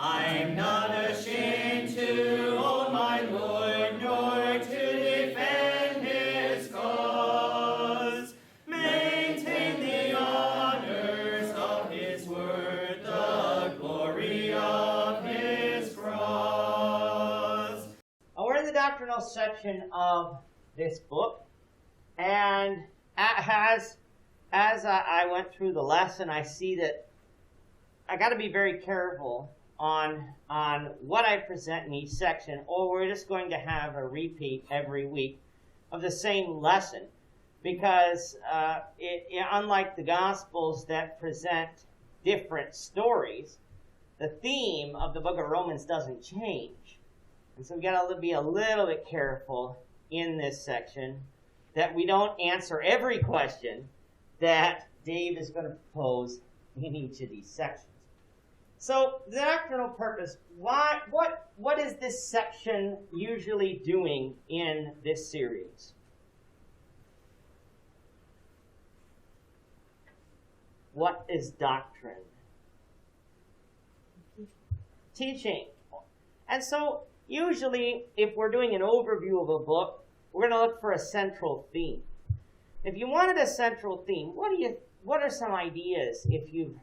I'm not ashamed to own my Lord, nor to defend his cause. Maintain the honors of his word, the glory of his cross. We're in the doctrinal section of this book, and as I went through the lesson, I see that I got to be very careful on what I present in each section, or we're just going to have a repeat every week of the same lesson, because unlike the Gospels that present different stories, the theme of the book of Romans doesn't change. And so we've got to be a little bit careful in this section that we don't answer every question that Dave is going to propose in each of these sections. So, the doctrinal purpose, what is this section usually doing in this series? What is doctrine? Teaching. And so, usually, if we're doing an overview of a book, we're going to look for a central theme. If you wanted a central theme, what are some ideas if you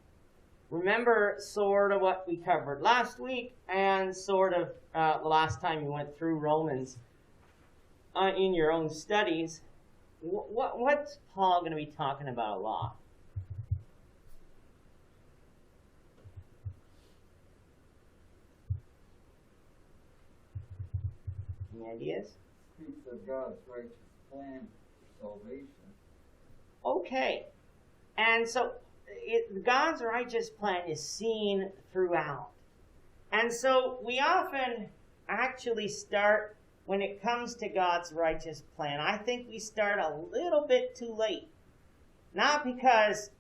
remember sort of what we covered last week and sort of the last time you went through Romans in your own studies? What's Paul going to be talking about a lot? Any ideas? Speaks of God's righteous plan for salvation. Okay. And so God's righteous plan is seen throughout. And so we often actually start, when it comes to God's righteous plan, I think we start a little bit too late. Not because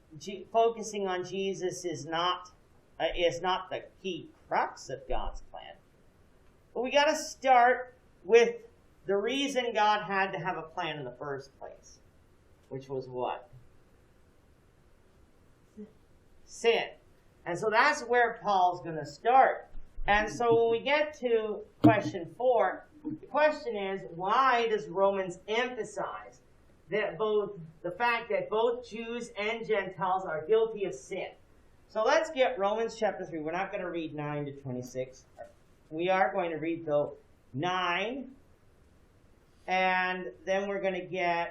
focusing on Jesus is not the key crux of God's plan. But we got to start with the reason God had to have a plan in the first place, which was what? Sin. And so that's where Paul's going to start. And so when we get to question 4, the question is, why does Romans emphasize that the fact that both Jews and Gentiles are guilty of sin? So let's get Romans chapter 3. We're not going to read 9 to 26. We are going to read, though, 9. And then we're going to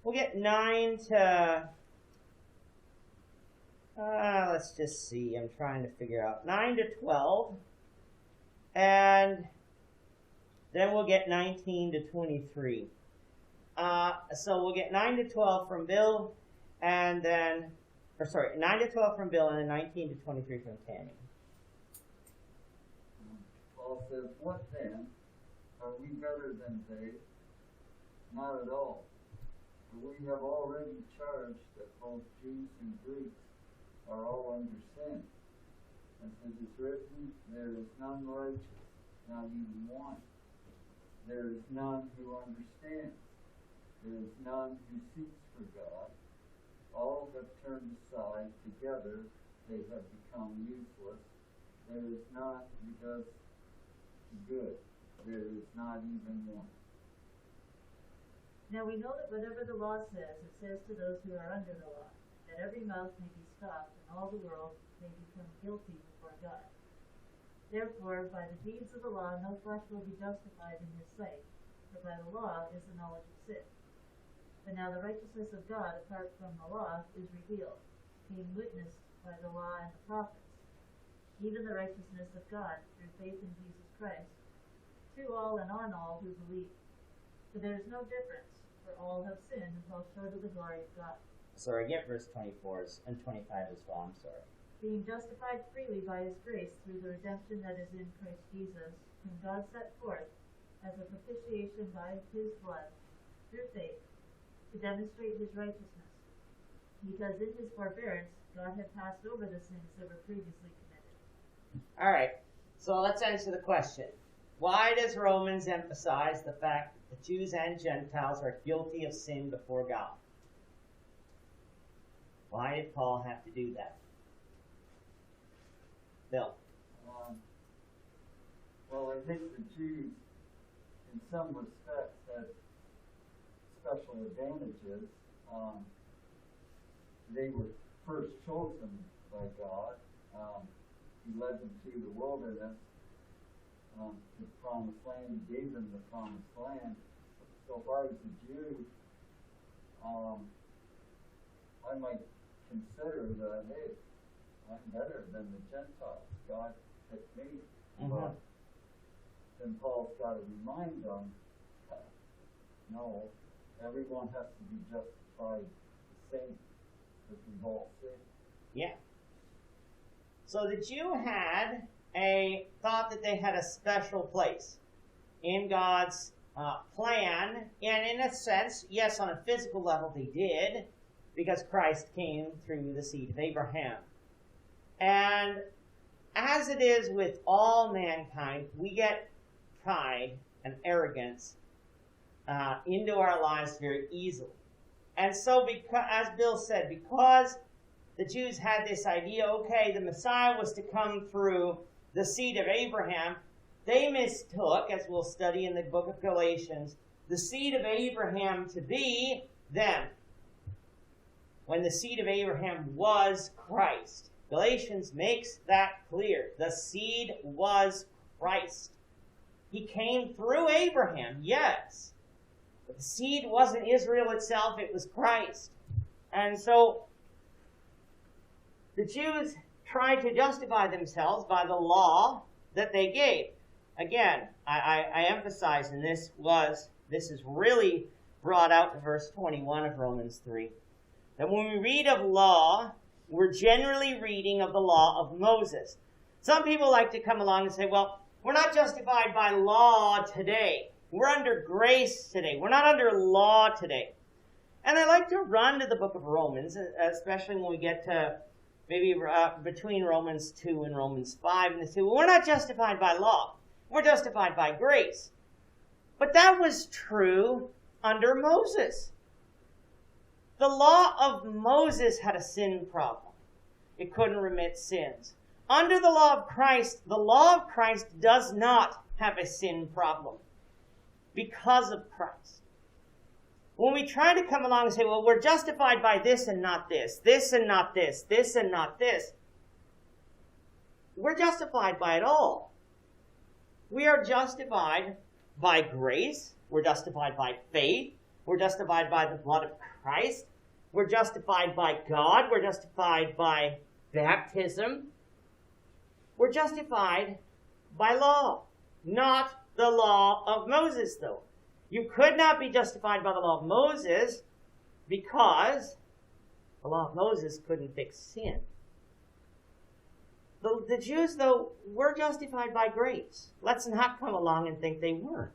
we'll get 9 to... let's just see. I'm trying to figure out 9 to 12, and then we'll get 19 to 23. So we'll get 9 to 12 from Bill, and then, 9 to 12 from Bill, and then 19 to 23 from Tammy. Paul says, "What then? Are we better than they? Not at all. For we have already charged that both Jews and Greeks are all under sin. As it is written, there is none righteous, not even one. There is none who understands. There is none who seeks for God. All have turned aside together. They have become useless. There is none who does good. There is not even one." Now we know that whatever the law says, it says to those who are under the law, that every mouth may be stopped, and all the world may become guilty before God. Therefore, by the deeds of the law, no flesh will be justified in his sight, for by the law is the knowledge of sin. But now the righteousness of God, apart from the law, is revealed, being witnessed by the law and the prophets, even the righteousness of God through faith in Jesus Christ, to all and on all who believe. For there is no difference, for all have sinned and fall short of the glory of God. Sorry, get verse 24 and 25 as well. I'm sorry. Being justified freely by his grace through the redemption that is in Christ Jesus, whom God set forth as a propitiation by his blood, through faith, to demonstrate his righteousness. Because in his forbearance, God had passed over the sins that were previously committed. All right, so let's answer the question. Why does Romans emphasize the fact that the Jews and Gentiles are guilty of sin before God? Why did Paul have to do that? Bill? Well, I think the Jews, in some respects, had special advantages. They were first chosen by God. He led them through the wilderness to the promised land. He gave them the promised land. So if I was a Jew, I might consider that, hey, I'm better than the Gentiles. God picked me. But then Paul's got to remind them, no, everyone has to be justified the same as we've all sinned. Yeah. So the Jew had thought that they had a special place in God's plan, and in a sense, yes, on a physical level they did, because Christ came through the seed of Abraham. And as it is with all mankind, we get pride and arrogance into our lives very easily. And so, as Bill said, because the Jews had this idea, okay, the Messiah was to come through the seed of Abraham, they mistook, as we'll study in the book of Galatians, the seed of Abraham to be them, when the seed of Abraham was Christ. Galatians makes that clear. The seed was Christ. He came through Abraham, yes. But the seed wasn't Israel itself, it was Christ. And so the Jews tried to justify themselves by the law that they gave. Again, I emphasize, and this is really brought out in verse 21 of Romans 3, that when we read of law, we're generally reading of the law of Moses. Some people like to come along and say, well, we're not justified by law today. We're under grace today. We're not under law today. And I like to run to the book of Romans, especially when we get to maybe between Romans 2 and Romans 5, and they say, well, we're not justified by law. We're justified by grace. But that was true under Moses. The law of Moses had a sin problem. It couldn't remit sins. Under the law of Christ does not have a sin problem because of Christ. When we try to come along and say, well, we're justified by this and not this, this and not this, this and not this, we're justified by it all. We are justified by grace. We're justified by faith. We're justified by the blood of Christ. We're justified by God. We're justified by baptism. We're justified by law, not the law of Moses, though. You could not be justified by the law of Moses because the law of Moses couldn't fix sin. The Jews, though, were justified by grace. Let's not come along and think they weren't.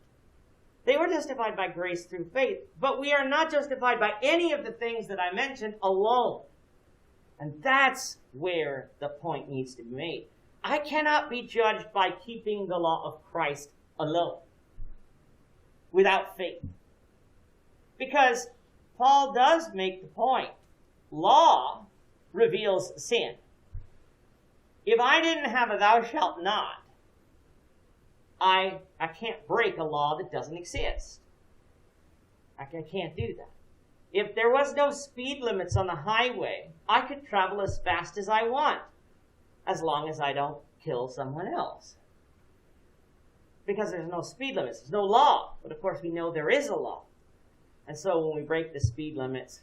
They were justified by grace through faith, but we are not justified by any of the things that I mentioned alone. And that's where the point needs to be made. I cannot be judged by keeping the law of Christ alone, without faith. Because Paul does make the point. Law reveals sin. If I didn't have a thou shalt not, I can't break a law that doesn't exist. I can't do that. If there was no speed limits on the highway, I could travel as fast as I want, as long as I don't kill someone else. Because there's no speed limits, there's no law. But of course we know there is a law. And so when we break the speed limits,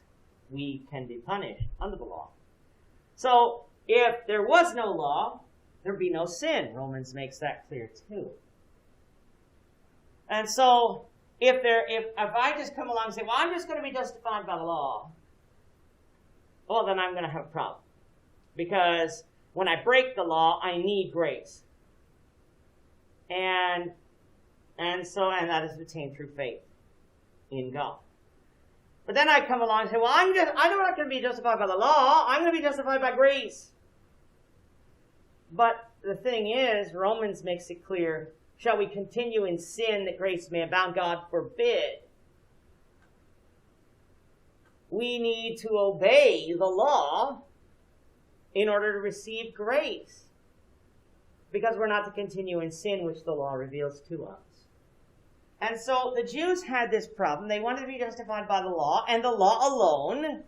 we can be punished under the law. So if there was no law, there'd be no sin. Romans makes that clear too. And so if I just come along and say, well, I'm just going to be justified by the law, well, then I'm going to have a problem. Because when I break the law, I need grace. And that is obtained through faith in God. But then I come along and say, well, I'm not going to be justified by the law. I'm going to be justified by grace. But the thing is, Romans makes it clear, shall we continue in sin that grace may abound? God forbid. We need to obey the law in order to receive grace. because we're not to continue in sin, which the law reveals to us. And so the Jews had this problem. They wanted to be justified by the law, and the law alone,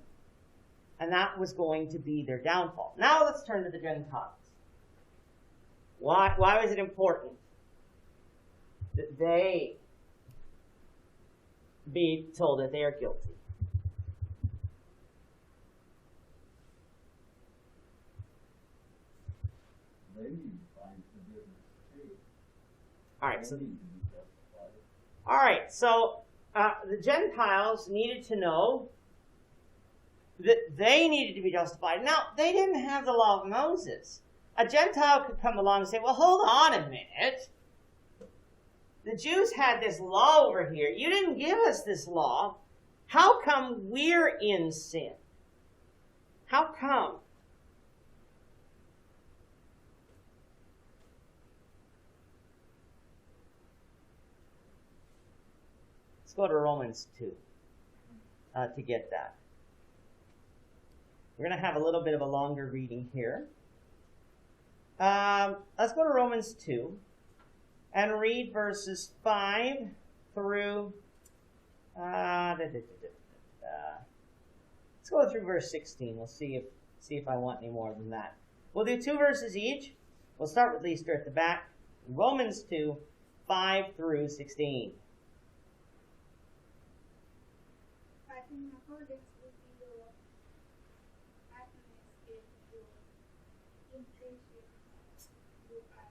and that was going to be their downfall. Now let's turn to the Gentiles. Why was it important that they be told that they are guilty? They need to find forgiveness too. All right, They so need to be justified. all right, so the Gentiles needed to know that they needed to be justified. Now, they didn't have the law of Moses. A Gentile could come along and say, well, hold on a minute. The Jews had this law over here. You didn't give us this law. How come we're in sin? How come? Let's go to Romans 2 to get that. We're going to have a little bit of a longer reading here. Let's go to Romans 2 and read verses 5 through, let's go through verse 16. We'll see if I want any more than that. We'll do 2 verses each. We'll start with Easter at the back. Romans 2, 5 through 16. In accordance with the law, Atonement gave you intention you are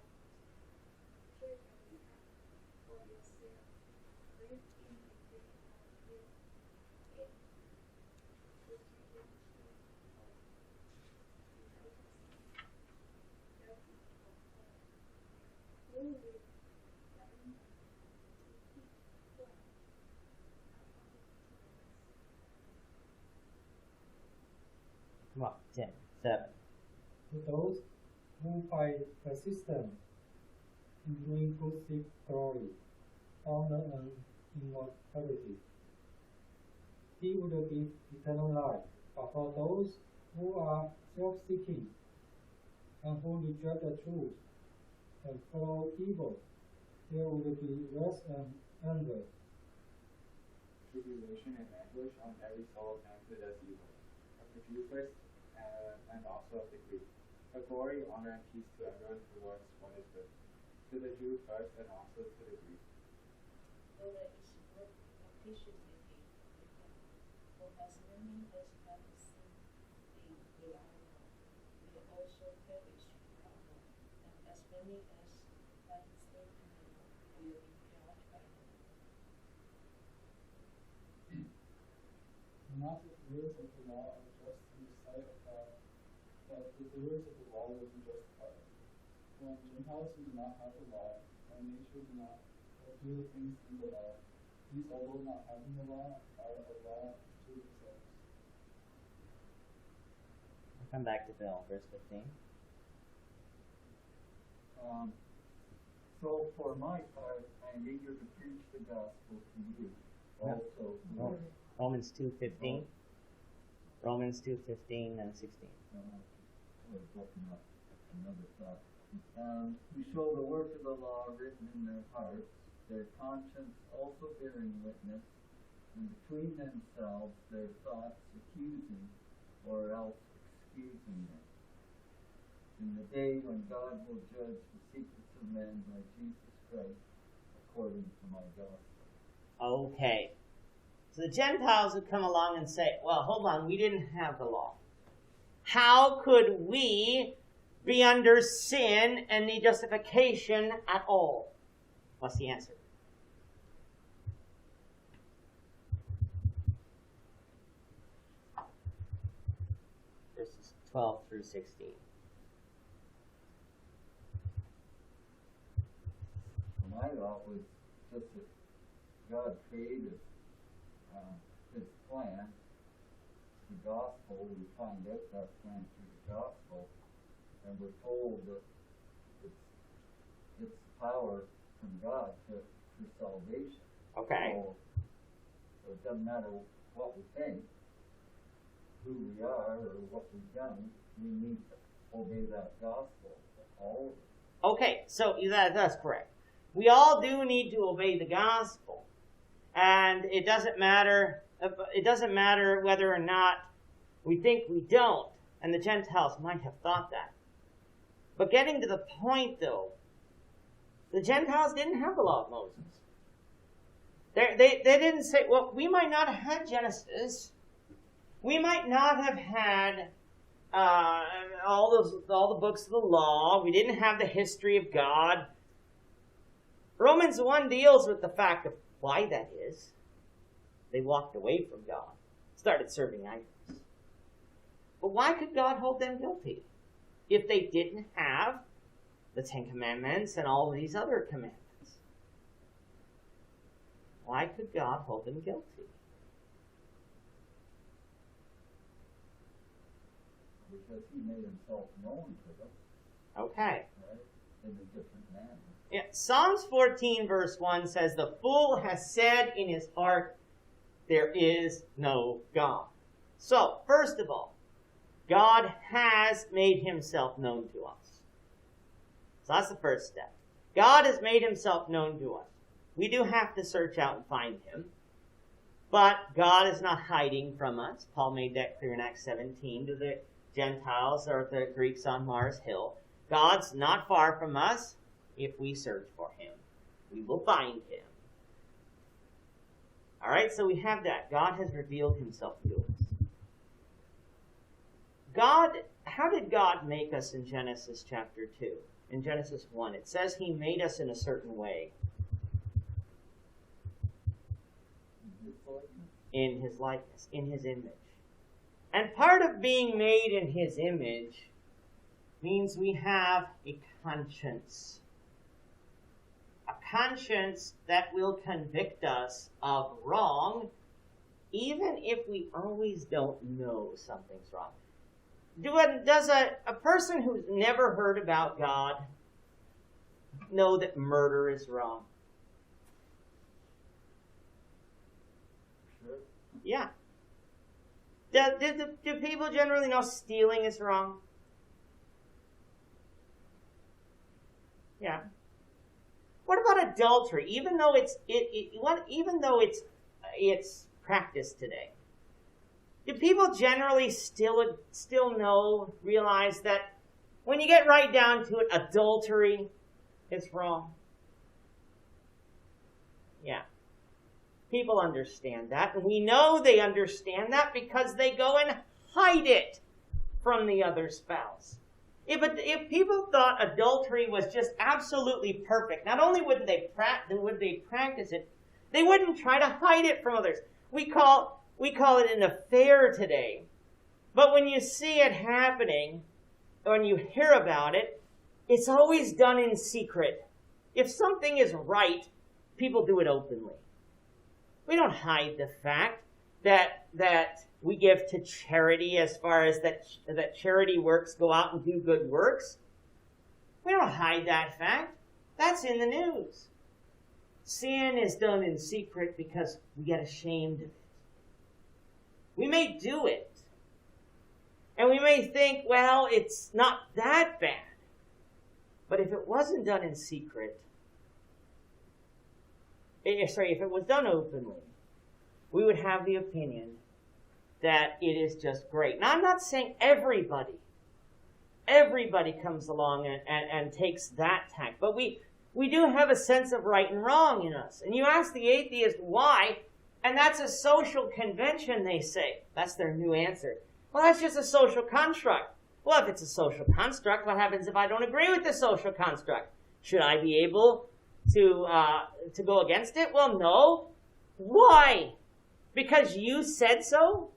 treasuring for yourself, live in the day of your faith, which is of righteousness, judgment of God. Who will govern to keep quiet Come on, 10, 7. To those who by persistence in doing good seek glory, honor, and immortality, he would give eternal life. But for those who are self-seeking and who reject the truth and follow evil, there would be wrath and anger. Tribulation and anguish on every soul tempted as evil, of the Jew first and also of the Greek. But glory, honor, and peace to everyone who works what is good, to the Jew first and also to the Greek. Though there is work appreciably with him, for as many as have seen thee without law, will also perish without law, and as many as have seen thee will be judged by law. Not the doers of the law are just in the sight of God, but the doers of the law will be justified. For Gentiles who do not have the law, by nature do not do the things in the law. These, although not having the law, are a law to themselves. I'll come back to Bill, verse 15. So for my part, I am eager to preach the gospel to you also. No. Romans 2:15. Romans 2:15 and 16. Looking up another thought. Who show the work of the law written in their hearts, their conscience also bearing witness, and between themselves their thoughts accusing or else excusing them. In the day when God will judge the secrets of men by Jesus Christ, according to my gospel. Okay. So the Gentiles would come along and say, well, hold on, we didn't have the law. How could we be under sin and need justification at all? What's the answer? Verses 12 through 16. My thought was just that God created his plan, the gospel. We find out that plan through the gospel, and we're told that it's power from God for salvation. Okay. So it doesn't matter what we think, who we are, or what we've done. We need to obey that gospel. All of it. Okay, so that's correct. We all do need to obey the gospel. And it doesn't matter whether or not we think we don't. And the Gentiles might have thought that. But getting to the point, though, the Gentiles didn't have the law of Moses. They didn't say, well, we might not have had Genesis. We might not have had all the books of the law. We didn't have the history of God. Romans 1 deals with the fact of why that is. They walked away from God, started serving idols. But why could God hold them guilty if they didn't have the Ten Commandments and all of these other commandments? Why could God hold them guilty? Because he made himself known to them, Okay. right? In a different manner. Yeah, Psalms 14 verse 1 says, "The fool has said in his heart, there is no God." So, first of all, God has made himself known to us. So that's the first step. God has made himself known to us. We do have to search out and find him. But God is not hiding from us. Paul made that clear in Acts 17 to the Gentiles or the Greeks on Mars Hill. God's not far from us. If we search for him, we will find him. All right, so we have that. God has revealed himself to us. How did God make us in Genesis chapter 2? In Genesis 1, it says he made us in a certain way. In his likeness, in his image. And part of being made in his image means we have a conscience. A conscience that will convict us of wrong, even if we always don't know something's wrong. Does a person who's never heard about God know that murder is wrong? Sure. Yeah. Do people generally know stealing is wrong? Yeah. What about adultery? Even though it's practiced today, do people generally still realize that when you get right down to it, adultery is wrong? Yeah. People understand that, and we know they understand that because they go and hide it from the other spouse. If people thought adultery was just absolutely perfect, not only would they practice it, they wouldn't try to hide it from others. We call it an affair today. But when you see it happening, when you hear about it, it's always done in secret. If something is right, people do it openly. We don't hide the fact that we give to charity as far as that charity works go out and do good works. We don't hide that fact. That's in the news. Sin is done in secret because we get ashamed of it. We may do it. And we may think, well, it's not that bad. But if it wasn't done in secret, if it was done openly, we would have the opinion that it is just great. Now, I'm not saying everybody comes along and takes that tack, but we do have a sense of right and wrong in us. And you ask the atheist why, and that's a social convention, they say. That's their new answer. Well, that's just a social construct. Well, if it's a social construct, what happens if I don't agree with the social construct? Should I be able to go against it? Well, no. Why? Because you said so?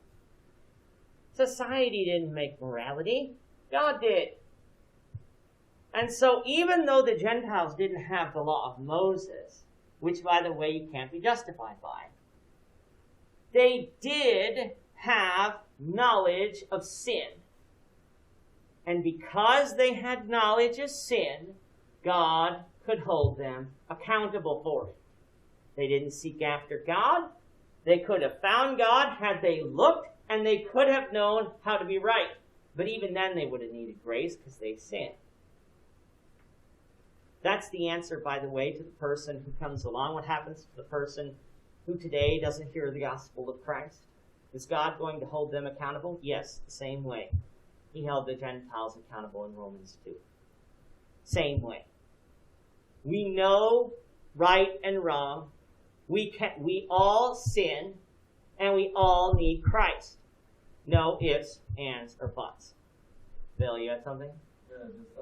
Society didn't make morality. God did. And so even though the Gentiles didn't have the law of Moses, which, by the way, you can't be justified by, they did have knowledge of sin. And because they had knowledge of sin, God could hold them accountable for it. They didn't seek after God. They could have found God had they looked, and they could have known how to be right. But even then they would have needed grace because they sinned. That's the answer, by the way, to the person who comes along. What happens to the person who today doesn't hear the gospel of Christ? Is God going to hold them accountable? Yes, the same way. He held the Gentiles accountable in Romans 2. Same way. We know right and wrong. We all sin, and we all need Christ. No ifs, ands, or buts. Bill, you got something? Yeah, just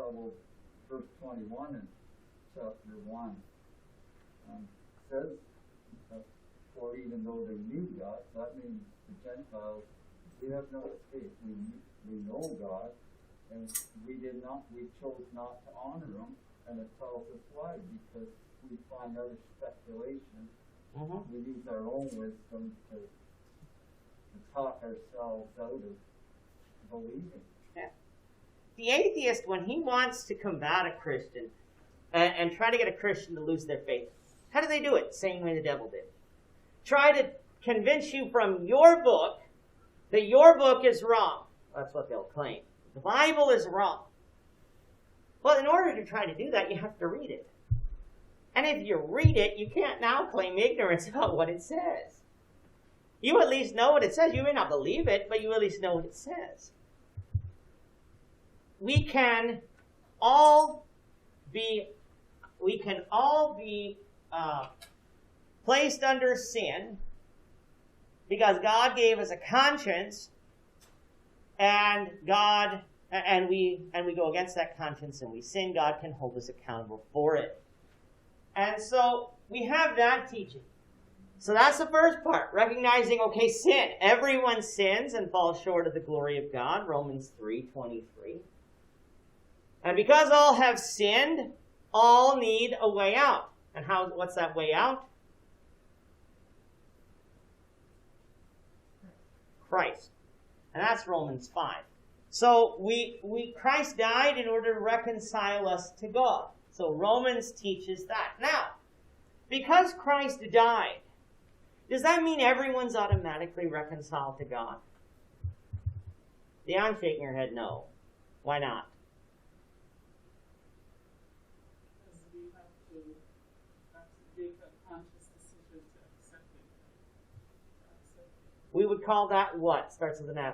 verse 21 in chapter 1 says, for even though they knew God, that means the Gentiles, we have no escape. We know God, and we chose not to honor Him, and it tells us why, because we find other speculation. We use our own wisdom to talk ourselves out of believing. Yeah. The atheist, when he wants to combat a Christian and try to get a Christian to lose their faith, how do they do it? Same way the devil did. Try to convince you from your book that your book is wrong. That's what they'll claim. The Bible is wrong. Well, in order to try to do that, you have to read it. And if you read it, you can't now claim ignorance about what it says. You at least know what it says. You may not believe it, but you at least know what it says. We can all be placed under sin because God gave us a conscience, and we go against that conscience and we sin. God can hold us accountable for it. And so we have that teaching. So that's the first part, recognizing, okay, sin. Everyone sins and falls short of the glory of God, Romans 3:23. And because all have sinned, all need a way out. And what's that way out? Christ. And that's Romans 5. So Christ died in order to reconcile us to God. So Romans teaches that. Now, because Christ died, does that mean everyone's automatically reconciled to God? Yeah, I'm shaking your head no. Why not? Because we have to make a conscious decision to accept it. We would call that what? Starts with an F.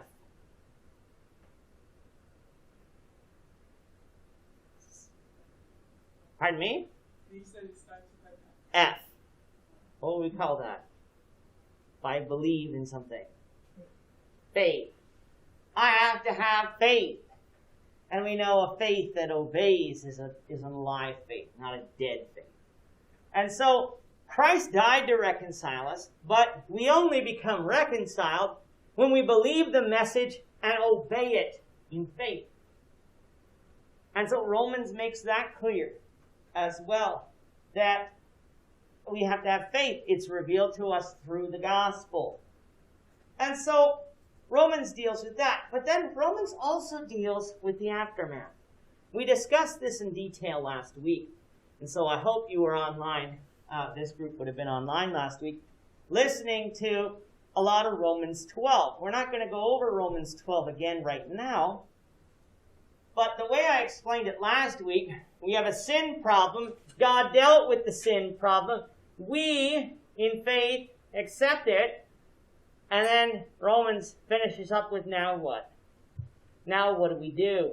Pardon me? You said it starts with an F. What would we call that? If I believe in something. Faith. I have to have faith. And we know a faith that obeys is an alive faith, not a dead faith. And so Christ died to reconcile us, but we only become reconciled when we believe the message and obey it in faith. And so Romans makes that clear as well, that we have to have faith. It's revealed to us through the gospel. And so Romans deals with that. But then Romans also deals with the aftermath. We discussed this in detail last week. And so I hope you were online. This group would have been online last week, listening to a lot of Romans 12. We're not going to go over Romans 12 again right now. But the way I explained it last week, we have a sin problem. God dealt with the sin problem. We, in faith, accept it. And then Romans finishes up with now what? Now what do?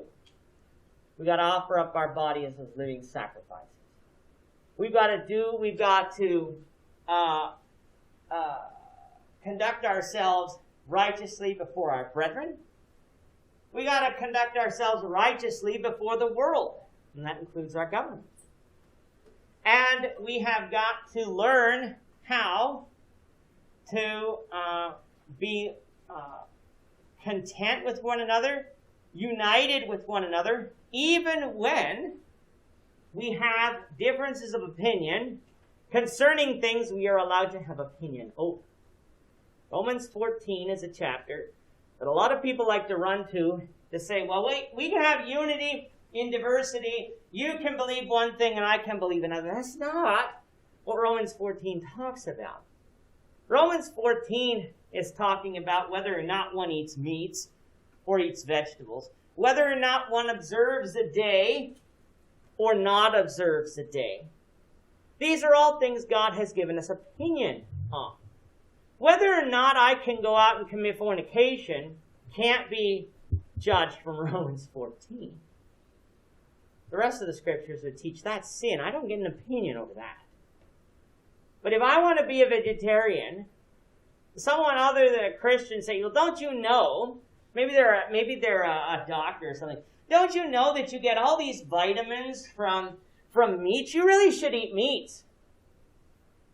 We've got to offer up our body as a living sacrifice. We've got to conduct ourselves righteously before our brethren. We got to conduct ourselves righteously before the world, and that includes our government. And we have got to learn how to be content with one another, united with one another, even when we have differences of opinion concerning things we are allowed to have opinion over. Romans 14 is a chapter that a lot of people like to run to say, well, wait, we can have unity in diversity. You can believe one thing and I can believe another. That's not what Romans 14 talks about. Romans 14 is talking about whether or not one eats meats or eats vegetables, whether or not one observes a day or not observes a day. These are all things God has given us opinion on. Whether or not I can go out and commit fornication can't be judged from Romans 14. The rest of the scriptures would teach that's sin. I don't get an opinion over that. But if I want to be a vegetarian, someone other than a Christian say, well, don't you know, maybe they're a doctor or something, don't you know that you get all these vitamins from meat? You really should eat meat.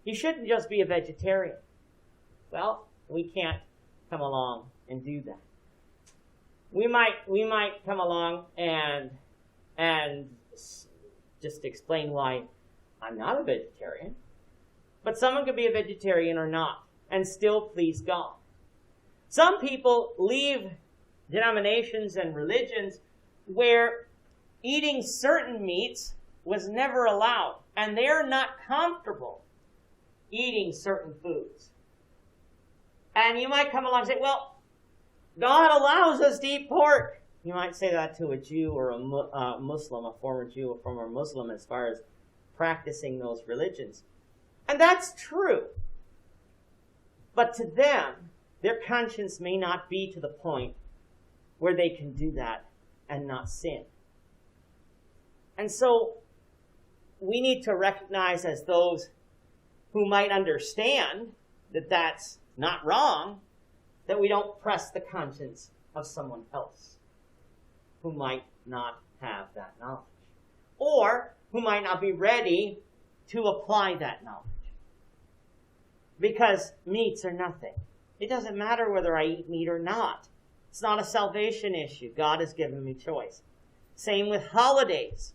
You shouldn't just be a vegetarian. Well, we can't come along and do that. We might come along and just explain why I'm not a vegetarian. But someone could be a vegetarian or not and still please God. Some people leave denominations and religions where eating certain meats was never allowed, and they're not comfortable eating certain foods. And you might come along and say, well, God allows us to eat pork. You might say that to a Jew or a Muslim, a former Jew or former Muslim, as far as practicing those religions. And that's true. But to them, their conscience may not be to the point where they can do that and not sin. And so we need to recognize, as those who might understand that that's not wrong, that we don't press the conscience of someone else who might not have that knowledge, or who might not be ready to apply that knowledge. Because meats are nothing. It doesn't matter whether I eat meat or not. It's not a salvation issue. God has given me choice. Same with holidays.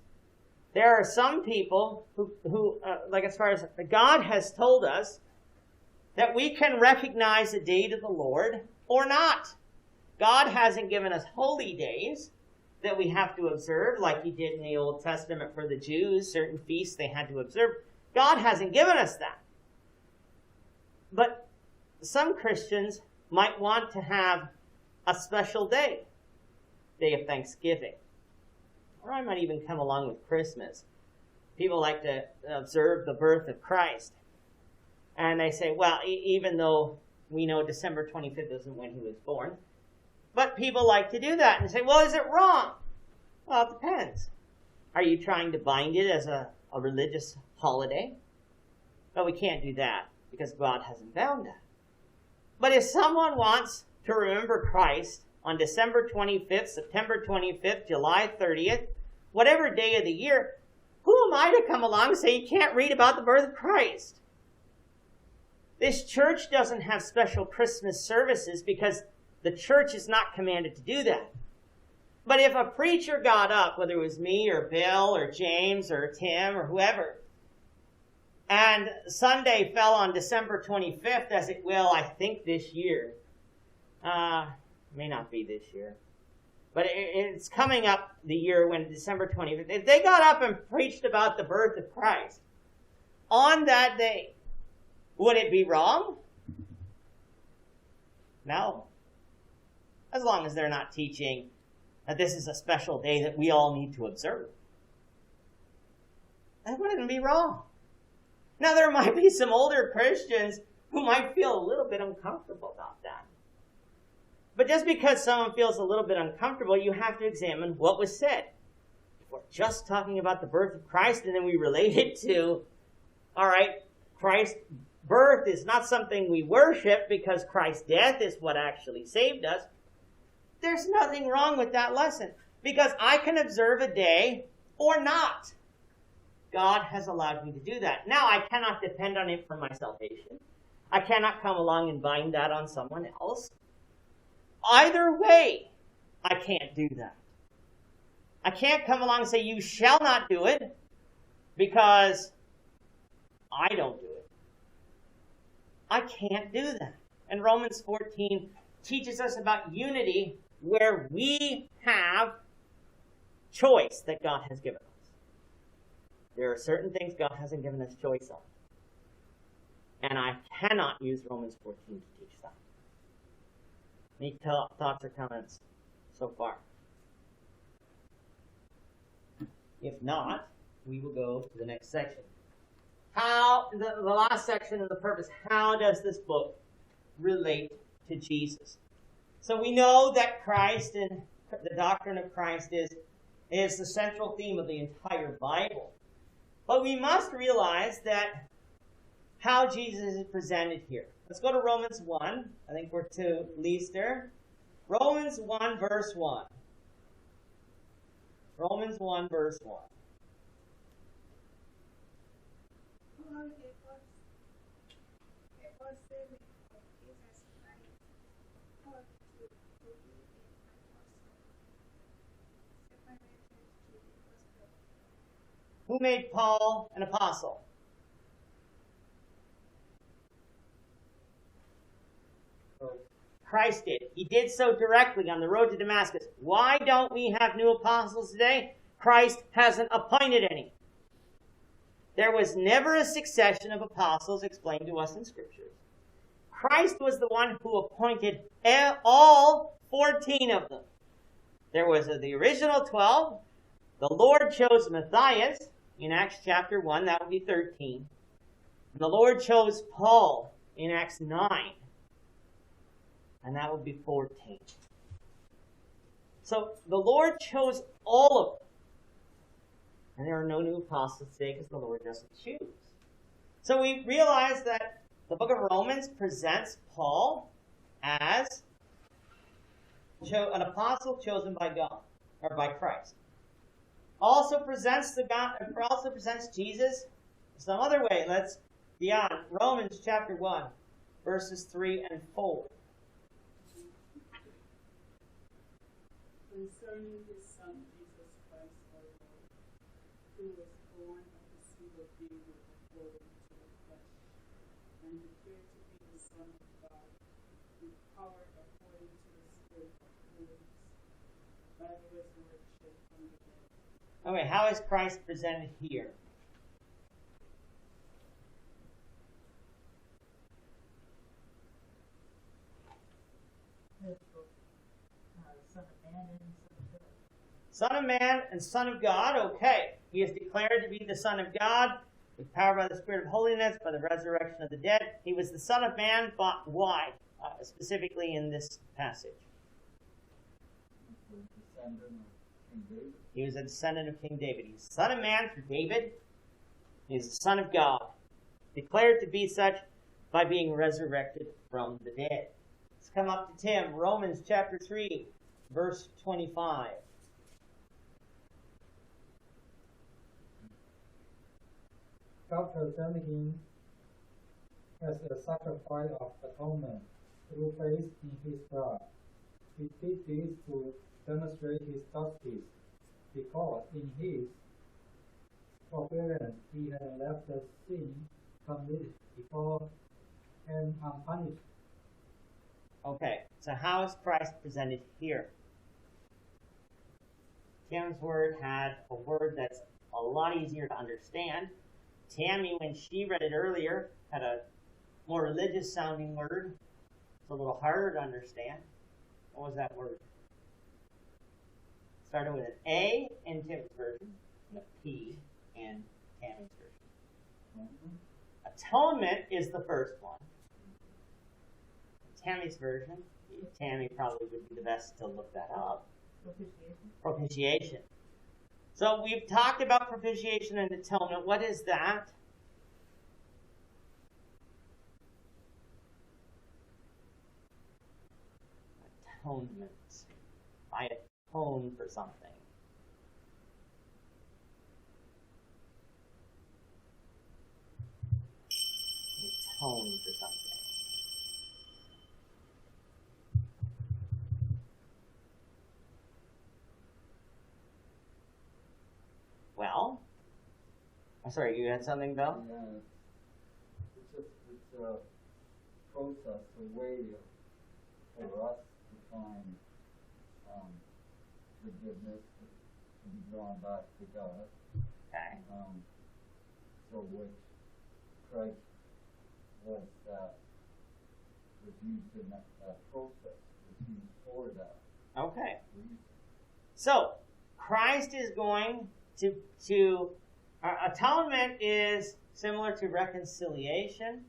There are some people who like as far as God has told us, that we can recognize the date of the Lord or not. God hasn't given us holy days that we have to observe, like he did in the Old Testament for the Jews, certain feasts they had to observe. God hasn't given us that. But some Christians might want to have a special day of Thanksgiving. Or I might even come along with Christmas. People like to observe the birth of Christ. And they say, well, even though we know December 25th isn't when he was born, but people like to do that and say, well, is it wrong? Well, it depends. Are you trying to bind it as a religious holiday? Well, we can't do that because God hasn't bound that. But if someone wants to remember Christ on December 25th, September 25th, July 30th, whatever day of the year, who am I to come along and say you can't read about the birth of Christ? This church doesn't have special Christmas services because the church is not commanded to do that. But if a preacher got up, whether it was me or Bill or James or Tim or whoever, and Sunday fell on December 25th, as it will, I think, this year. May not be this year. But it's coming up the year when December 25th. If they got up and preached about the birth of Christ on that day, would it be wrong? No. As long as they're not teaching that this is a special day that we all need to observe. That wouldn't be wrong. Now, there might be some older Christians who might feel a little bit uncomfortable about that. But just because someone feels a little bit uncomfortable, you have to examine what was said. If we're just talking about the birth of Christ and then we relate it to, all right, Christ's birth is not something we worship because Christ's death is what actually saved us, there's nothing wrong with that lesson. Because I can observe a day or not. God has allowed me to do that. Now, I cannot depend on it for my salvation. I cannot come along and bind that on someone else. Either way, I can't do that. I can't come along and say, you shall not do it, because I don't do it. I can't do that. And Romans 14 teaches us about unity where we have choice that God has given us. There are certain things God hasn't given us choice on. And I cannot use Romans 14 to teach that. Any thoughts or comments so far? If not, we will go to the next section. How, the last section of the purpose, how does this book relate to Jesus? So we know that Christ and the doctrine of Christ is the central theme of the entire Bible. But we must realize that how Jesus is presented here. Let's go to Romans 1. I think we're to Leicester. Romans 1, verse 1. Romans 1, verse 1. For it was saving of Jesus Christ, called to believe in an apostle, separated to the gospel. Who made Paul an apostle? Christ did. He did so directly on the road to Damascus. Why don't we have new apostles today? Christ hasn't appointed any. There was never a succession of apostles explained to us in Scripture. Christ was the one who appointed all 14 of them. There was the original 12. The Lord chose Matthias in Acts chapter 1. That would be 13. And the Lord chose Paul in Acts 9. And that would be 14. So the Lord chose all of them. And there are no new apostles today because the Lord doesn't choose. So we realize that the book of Romans presents Paul as an apostle chosen by God, or by Christ. Also presents Jesus some other way. Let's be on Romans chapter 1, verses 3 and 4. Concerning his Son, Jesus Christ, our Lord, who was born of the seed of David according to the flesh, and declared to be the Son of God, with power according to the Spirit of holiness, by the resurrection from the dead. Okay, how is Christ presented here? Son of man and Son of God. Okay, he is declared to be the Son of God, with power by the Spirit of holiness, by the resurrection of the dead. He was the Son of man, but why? Specifically in this passage. He was a descendant of King David. He's the Son of man through David. He is the Son of God, declared to be such by being resurrected from the dead. Let's come up to Tim. Romans chapter 3, verse 25. God presented him as a sacrifice of atonement through faith in his blood. He did this to demonstrate his justice, because in his forbearance he had left the sin committed before and unpunished. Okay, so how is Christ presented here? Tim's word had a word that's a lot easier to understand. Tammy, when she read it earlier, had a more religious sounding word. It's a little harder to understand. What was that word? Started with an A in Tim's version and a P in Tammy's version. Atonement is the first one. Tammy's version, Tammy probably would be the best to look that up. Propitiation. So we've talked about propitiation and atonement. What is that? Atonement. I atone for something. Atone for something. Well, I'm sorry, you had something, Bill? Yeah, it's a process, a way for us to find forgiveness, to be drawn back to God. Okay. So which Christ was used in that process, was used for that. Okay. So, Christ is going to Atonement is similar to reconciliation.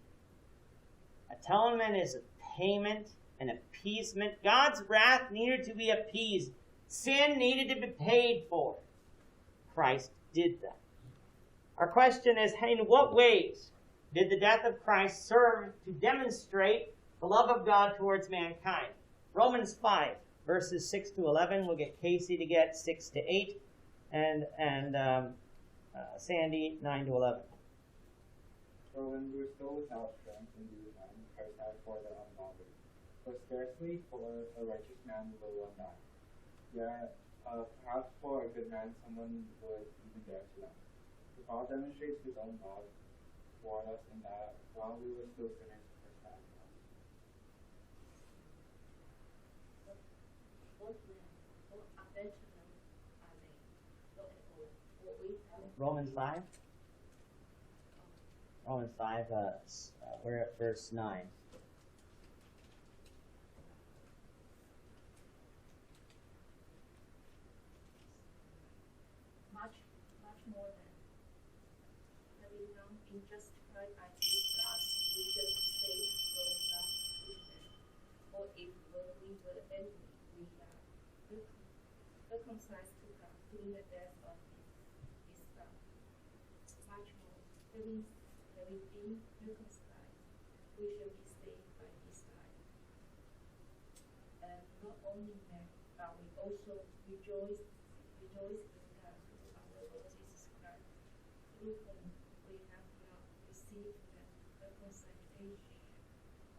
Atonement is a payment, an appeasement. God's wrath needed to be appeased. Sin needed to be paid for. Christ did that. Our question is, in what ways did the death of Christ serve to demonstrate the love of God towards mankind? Romans 5, verses 6 to 11. We'll get Casey to get 6 to 8, and Sandy 9 to 11. For when we were still without strength in due time, Christ died for the ungodly. For scarcely for a righteous man will one die. Yet, perhaps for a good man someone would even dare to die. But God demonstrates his own love toward us in that while we were still sinners, Christ died for us. What attachment are they? Not at all. What we have. Romans 5. Romans 5, we're at verse 9. Much more than having now been justified by his blood, we shall be saved from God's judgment. For if when we were enemies, we are reconciled to God through the death of his son. Much more, having been reconciled, we shall be saved by his life. And not only that, but we also rejoice in God through our Lord Jesus Christ, through whom we have now received the reconciliation.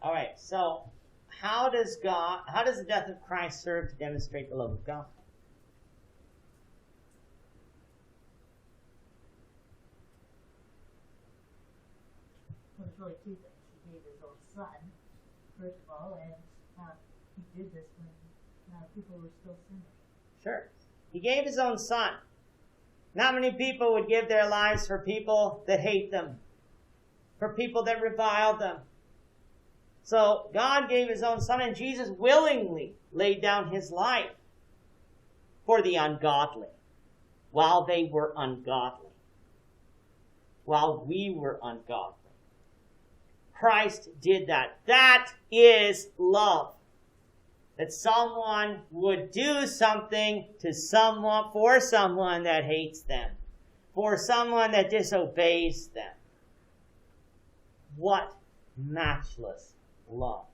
All right, so how does the death of Christ serve to demonstrate the love of God? Well, there's really two things. He gave his own son, first of all, and he did this when people were still sinners. Sure. He gave his own son. Not many people would give their lives for people that hate them, for people that revile them. So God gave his own son, and Jesus willingly laid down his life for the ungodly while they were ungodly, while we were ungodly. Christ did that. That is love. That someone would do something to someone, for someone that hates them, for someone that disobeys them. What matchless love.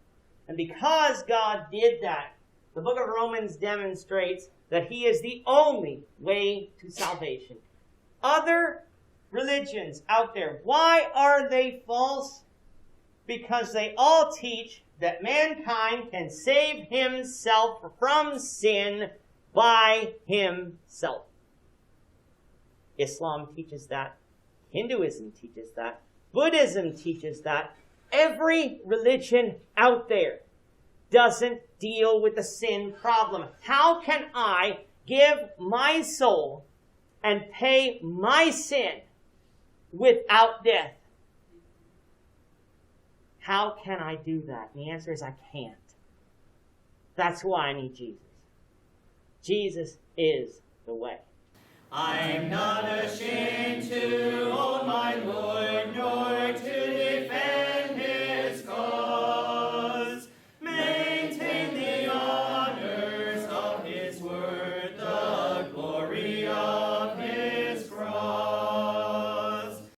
And because God did that, the book of Romans demonstrates that he is the only way to salvation. Other religions out there, why are they false? Because they all teach that mankind can save himself from sin by himself. Islam teaches that. Hinduism teaches that. Buddhism teaches that. Every religion out there doesn't deal with the sin problem. How can I give my soul and pay my sin without death? How can I do that? And the answer is I can't. That's why I need Jesus. Jesus is the way. I'm not ashamed to own